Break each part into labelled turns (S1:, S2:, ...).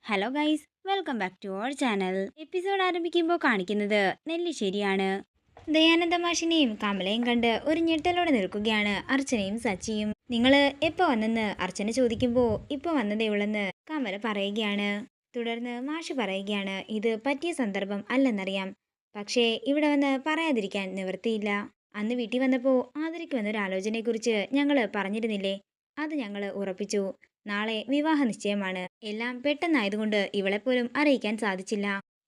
S1: Hello guys, welcome back to our channel. Episode ആരംഭിക്കുമ്പോൾ കാണിക്കുന്നത് നെല്ലിശ്ശേരിയാണ്. ദയാനന്ദ മാഷിനെയും കമലയും കണ്ട് ഒരു ഞെട്ടലോടെ നിൽക്കുകയാണ് അർച്ചനയും സച്ചിയും. നിങ്ങള് എപ്പോ വന്നെന്ന് അർച്ചന ചോദിക്കുമ്പോൾ ഇപ്പൊ വന്നതേ ഉള്ളെന്ന് കമല പറയുകയാണ്. തുടർന്ന് മാഷ് പറയുകയാണ്, ഇത് പറ്റിയ സന്ദർഭം അല്ലെന്നറിയാം, പക്ഷേ ഇവിടെ വന്ന് പറയാതിരിക്കാൻ നിവൃത്തിയില്ല. അന്ന് വീട്ടിൽ വന്നപ്പോൾ ആതിരയ്ക്ക് വന്നൊരു ആലോചനയെക്കുറിച്ച് ഞങ്ങള് പറഞ്ഞിരുന്നില്ലേ, അത് ഞങ്ങള് ഉറപ്പിച്ചു. നാളെ വിവാഹ നിശ്ചയമാണ്. എല്ലാം പെട്ടെന്നായതുകൊണ്ട് ഇവളെപ്പോലും അറിയിക്കാൻ സാധിച്ചില്ല.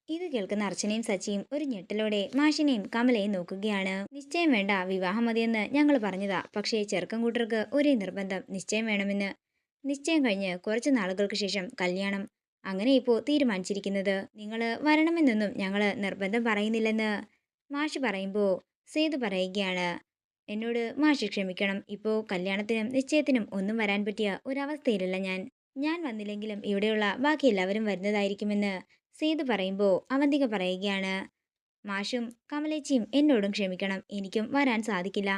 S1: ഇത് കേൾക്കുന്ന അർച്ചനയും സച്ചിയും ഒരു ഞെട്ടലോടെ മാഷിനെയും കമലയും നോക്കുകയാണ്. നിശ്ചയം വേണ്ട, വിവാഹം മതിയെന്ന് ഞങ്ങൾ പറഞ്ഞതാ, പക്ഷേ ചെറുക്കൻ കൂട്ടർക്ക് ഒരേ നിർബന്ധം, നിശ്ചയം വേണമെന്ന്. നിശ്ചയം കഴിഞ്ഞ് കുറച്ച് നാളുകൾക്ക് ശേഷം കല്യാണം. അങ്ങനെ ഇപ്പോൾ തീരുമാനിച്ചിരിക്കുന്നത്. നിങ്ങള് വരണമെന്നൊന്നും ഞങ്ങള് നിർബന്ധം പറയുന്നില്ലെന്ന് മാഷ് പറയുമ്പോൾ സേതു പറയുകയാണ്, എന്നോട് മാഷ് ക്ഷമിക്കണം. ഇപ്പോൾ കല്യാണത്തിനും നിശ്ചയത്തിനും ഒന്നും വരാൻ പറ്റിയ ഒരവസ്ഥയിലല്ല ഞാൻ. ഞാൻ വന്നില്ലെങ്കിലും ഇവിടെയുള്ള ബാക്കി എല്ലാവരും വരുന്നതായിരിക്കുമെന്ന് സേതു പറയുമ്പോൾ അവന്തിക പറയുകയാണ്, മാഷും കമലേച്ചിയും എന്നോടും ക്ഷമിക്കണം, എനിക്കും വരാൻ സാധിക്കില്ല.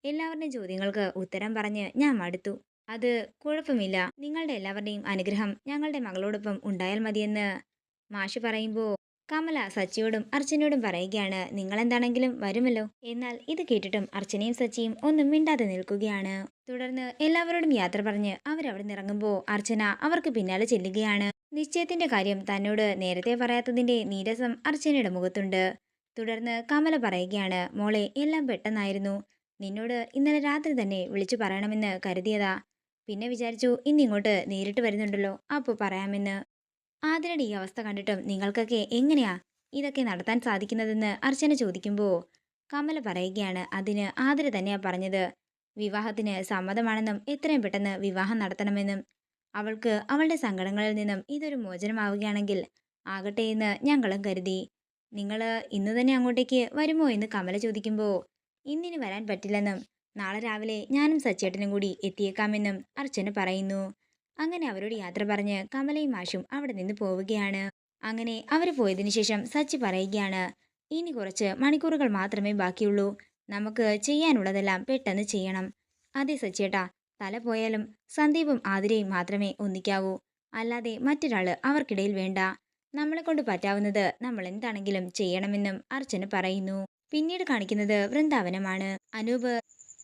S1: എല്ലാവരുടെയും ചോദ്യങ്ങൾക്ക് ഉത്തരം പറഞ്ഞ് ഞാൻ മടുത്തു. അത് കുഴപ്പമില്ല, നിങ്ങളുടെ എല്ലാവരുടെയും അനുഗ്രഹം ഞങ്ങളുടെ മകളോടൊപ്പം ഉണ്ടായാൽ മതിയെന്ന് മാഷ് പറയുമ്പോൾ കമല സച്ചിയോടും അർച്ചനയോടും പറയുകയാണ്, നിങ്ങളെന്താണെങ്കിലും വരുമല്ലോ. എന്നാൽ ഇത് കേട്ടിട്ടും അർച്ചനയും സച്ചിയും ഒന്നും മിണ്ടാതെ നിൽക്കുകയാണ്. തുടർന്ന് എല്ലാവരോടും യാത്ര പറഞ്ഞ് അവരവിടെ നിറങ്ങുമ്പോൾ അർച്ചന അവർക്ക് പിന്നാലെ ചെല്ലുകയാണ്. നിശ്ചയത്തിന്റെ കാര്യം തന്നോട് നേരത്തെ പറയാത്തതിന്റെ നീരസം അർച്ചനയുടെ മുഖത്തുണ്ട്. തുടർന്ന് കമല പറയുകയാണ്, മോളെ എല്ലാം പെട്ടെന്നായിരുന്നു. നിന്നോട് ഇന്നലെ രാത്രി തന്നെ വിളിച്ചു പറയണമെന്ന് കരുതിയതാ. പിന്നെ വിചാരിച്ചു ഇന്നിങ്ങോട്ട് നേരിട്ട് വരുന്നുണ്ടല്ലോ, അപ്പോൾ പറയാമെന്ന്. ആതിരയുടെ ഈ അവസ്ഥ കണ്ടിട്ടും നിങ്ങൾക്കൊക്കെ എങ്ങനെയാ ഇതൊക്കെ നടത്താൻ സാധിക്കുന്നതെന്ന് അർച്ചന ചോദിക്കുമ്പോൾ കമല പറയുകയാണ്, അതിന് ആതിര തന്നെയാ പറഞ്ഞത്. വിവാഹത്തിന് സമ്മതമാണെന്നും എത്രയും പെട്ടെന്ന് വിവാഹം നടത്തണമെന്നും. അവൾക്ക് അവളുടെ സങ്കടങ്ങളിൽ നിന്നും ഇതൊരു മോചനമാവുകയാണെങ്കിൽ ആകട്ടെ എന്ന് ഞങ്ങളും കരുതി. നിങ്ങൾ ഇന്ന് തന്നെ അങ്ങോട്ടേക്ക് വരുമോ എന്ന് കമല ചോദിക്കുമ്പോൾ ഇന്നിന് വരാൻ പറ്റില്ലെന്നും നാളെ രാവിലെ ഞാനും സച്ചേട്ടനും കൂടി എത്തിയേക്കാമെന്നും അർച്ചന പറയുന്നു. അങ്ങനെ അവരോട് യാത്ര പറഞ്ഞ് കമലയും മാഷും അവിടെ നിന്ന് പോവുകയാണ്. അങ്ങനെ അവർ പോയതിനു ശേഷം സച്ചി പറയുകയാണ്, ഇനി കുറച്ച് മണിക്കൂറുകൾ മാത്രമേ ബാക്കിയുള്ളൂ. നമുക്ക് ചെയ്യാനുള്ളതെല്ലാം പെട്ടെന്ന് ചെയ്യണം. അതെ സച്ചേട്ടാ, തല പോയാലും സന്ദീപും ആതിരയും മാത്രമേ ഒന്നിക്കാവൂ, അല്ലാതെ മറ്റൊരാള് അവർക്കിടയിൽ വേണ്ട. നമ്മളെ കൊണ്ട് പറ്റാവുന്നത് നമ്മൾ എന്താണെങ്കിലും ചെയ്യണമെന്നും അർച്ചന പറയുന്നു. പിന്നീട് കാണിക്കുന്നത് വൃന്ദാവനമാണ്. അനൂപ്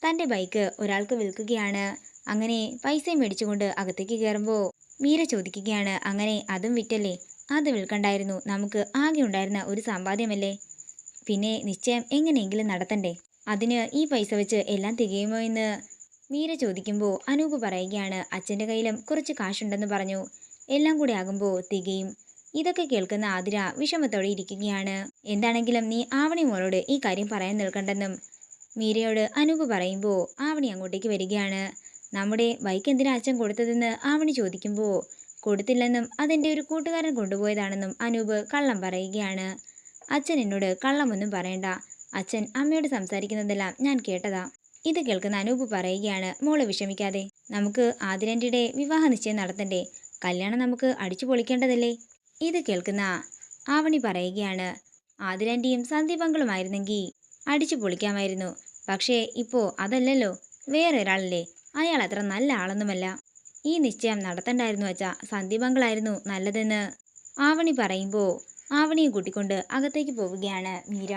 S1: തന്റെ ബൈക്ക് ഒരാൾക്ക് വിൽക്കുകയാണ്. അങ്ങനെ പൈസയും മേടിച്ചുകൊണ്ട് അകത്തേക്ക് കയറുമ്പോൾ മീര ചോദിക്കുകയാണ്, അങ്ങനെ അതും വിറ്റല്ലേ? അത് വിൽക്കണ്ടായിരുന്നു, നമുക്ക് ആകെ ഉണ്ടായിരുന്ന ഒരു സമ്പാദ്യമല്ലേ. പിന്നെ നിശ്ചയം എങ്ങനെയെങ്കിലും നടത്തണ്ടേ, അതിന് ഈ പൈസ വെച്ച് എല്ലാം തികയുമോ എന്ന് മീര ചോദിക്കുമ്പോൾ അനൂപ് പറയുകയാണ്, അച്ഛൻ്റെ കയ്യിലും കുറച്ച് കാശുണ്ടെന്ന് പറഞ്ഞു, എല്ലാം കൂടി ആകുമ്പോൾ തികയും. ഇതൊക്കെ കേൾക്കുന്ന ആതിര വിഷമത്തോടെ ഇരിക്കുകയാണ്. എന്താണെങ്കിലും നീ ആവണി മോളോട് ഈ കാര്യം പറയാൻ നിൽക്കണ്ടെന്നും മീരയോട് അനൂപ് പറയുമ്പോൾ ആവണി അങ്ങോട്ടേക്ക് വരികയാണ്. നമ്മുടെ ബൈക്ക് എന്തിനാ അച്ഛൻ കൊടുത്തതെന്ന് ആവണി ചോദിക്കുമ്പോൾ കൊടുത്തില്ലെന്നും അതെൻ്റെ ഒരു കൂട്ടുകാരൻ കൊണ്ടുപോയതാണെന്നും അനൂപ് കള്ളം പറയുകയാണ്. അച്ഛൻ എന്നോട് കള്ളമൊന്നും പറയണ്ട, അച്ഛൻ അമ്മയോട് സംസാരിക്കുന്നതെല്ലാം ഞാൻ കേട്ടതാ. ഇത് കേൾക്കുന്ന അനൂപ് പറയുകയാണ്, മോള് വിഷമിക്കാതെ, നമുക്ക് ആതിരൻ്റെ വിവാഹ നിശ്ചയം നടത്തണ്ടേ, കല്യാണം നമുക്ക് അടിച്ചു പൊളിക്കേണ്ടതല്ലേ. ഇത് കേൾക്കുന്ന ആവണി പറയുകയാണ്, ആതിരൻ്റെയും സന്ദീപങ്ങളുമായിരുന്നെങ്കിൽ അടിച്ചു പൊളിക്കാമായിരുന്നു, പക്ഷേ ഇപ്പോൾ അതല്ലല്ലോ, വേറെ ഒരാളല്ലേ, അയാൾ അത്ര നല്ല ആളൊന്നുമല്ല. ഈ നിശ്ചയം നടത്തണ്ടായിരുന്നു അച്ഛാ, സന്ദീപങ്ങളായിരുന്നു നല്ലതെന്ന് ആവണി പറയുമ്പോൾ ആവണിയെ കൂട്ടിക്കൊണ്ട് അകത്തേക്ക് പോവുകയാണ് മീര.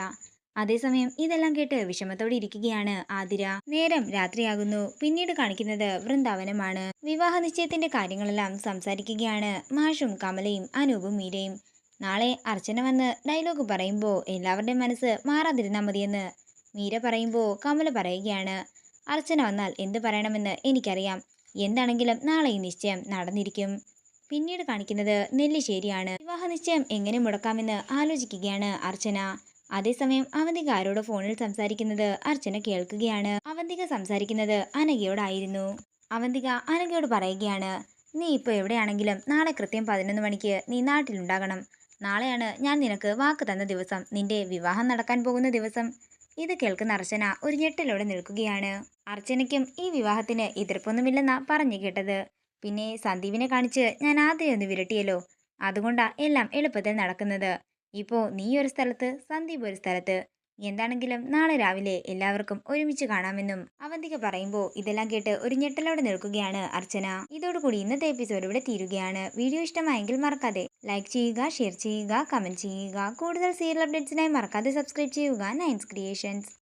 S1: അതേസമയം ഇതെല്ലാം കേട്ട് വിഷമത്തോടെ ഇരിക്കുകയാണ് ആതിര. നേരം രാത്രിയാകുന്നു. പിന്നീട് കാണിക്കുന്നത് വൃന്ദാവനമാണ്. വിവാഹ നിശ്ചയത്തിന്റെ കാര്യങ്ങളെല്ലാം സംസാരിക്കുകയാണ് മാഷും കമലയും അനൂപും മീരയും. നാളെ അർച്ചന വന്ന് ഡയലോഗ് പറയുമ്പോൾ എല്ലാവരുടെയും മനസ്സ് മാറാതിരുന്നാൽ മതിയെന്ന് മീര പറയുമ്പോൾ കമല പറയുകയാണ്, അർച്ചന വന്നാൽ എന്ത് പറയണമെന്ന് എനിക്കറിയാം, എന്താണെങ്കിലും നാളെ ഈ നിശ്ചയം നടന്നിരിക്കും. പിന്നീട് കാണിക്കുന്നത് നെല്ലിശ്ശേരിയാണ്. വിവാഹ നിശ്ചയം എങ്ങനെ മുടക്കാമെന്ന് ആലോചിക്കുകയാണ് അർച്ചന. അതേസമയം അവന്തിക ആരോട് ഫോണിൽ സംസാരിക്കുന്നത് അർച്ചന കേൾക്കുകയാണ്. അവന്തിക സംസാരിക്കുന്നത് അനഘയോടായിരുന്നു. അവന്തിക അനഘയോട് പറയുകയാണ്, നീ ഇപ്പോൾ എവിടെയാണെങ്കിലും നാളെ കൃത്യം 11 മണിക്ക് നീ നാട്ടിലുണ്ടാകണം. നാളെയാണ് ഞാൻ നിനക്ക് വാക്ക് തന്ന ദിവസം, നിന്റെ വിവാഹം നടക്കാൻ പോകുന്ന ദിവസം. ഇത് കേൾക്കുന്ന അർച്ചന ഒരു ഞെട്ടലോടെ നിൽക്കുകയാണ്. അർച്ചനയ്ക്കും ഈ വിവാഹത്തിന് എതിർപ്പൊന്നുമില്ലെന്നാ പറഞ്ഞു കേട്ടത്. പിന്നെ സന്ദീപിനെ കാണിച്ച് ഞാൻ ആദ്യം ഒന്ന് വിരട്ടിയല്ലോ, അതുകൊണ്ടാ എല്ലാം എളുപ്പത്തിൽ നടക്കുന്നത്. ഇപ്പോൾ നീ ഒരു സ്ഥലത്ത്, സന്ദീപ് ഒരു സ്ഥലത്ത്. എന്താണെങ്കിലും നാളെ രാവിലെ എല്ലാവർക്കും ഒരുമിച്ച് കാണാമെന്നും അവന്തിക പറയുമ്പോൾ ഇതെല്ലാം കേട്ട് ഒരു ഞെട്ടലോടെ നിൽക്കുകയാണ് അർച്ചന. ഇതോടുകൂടി ഇന്നത്തെ എപ്പിസോഡ് ഇവിടെ തീരുകയാണ്. വീഡിയോ ഇഷ്ടമായെങ്കിൽ മറക്കാതെ ലൈക്ക് ചെയ്യുക, ഷെയർ ചെയ്യുക, കമന്റ് ചെയ്യുക. കൂടുതൽ സീരിയൽ അപ്ഡേറ്റ്സിനായി മറക്കാതെ സബ്സ്ക്രൈബ് ചെയ്യുക നയൻസ് ക്രിയേഷൻസ്.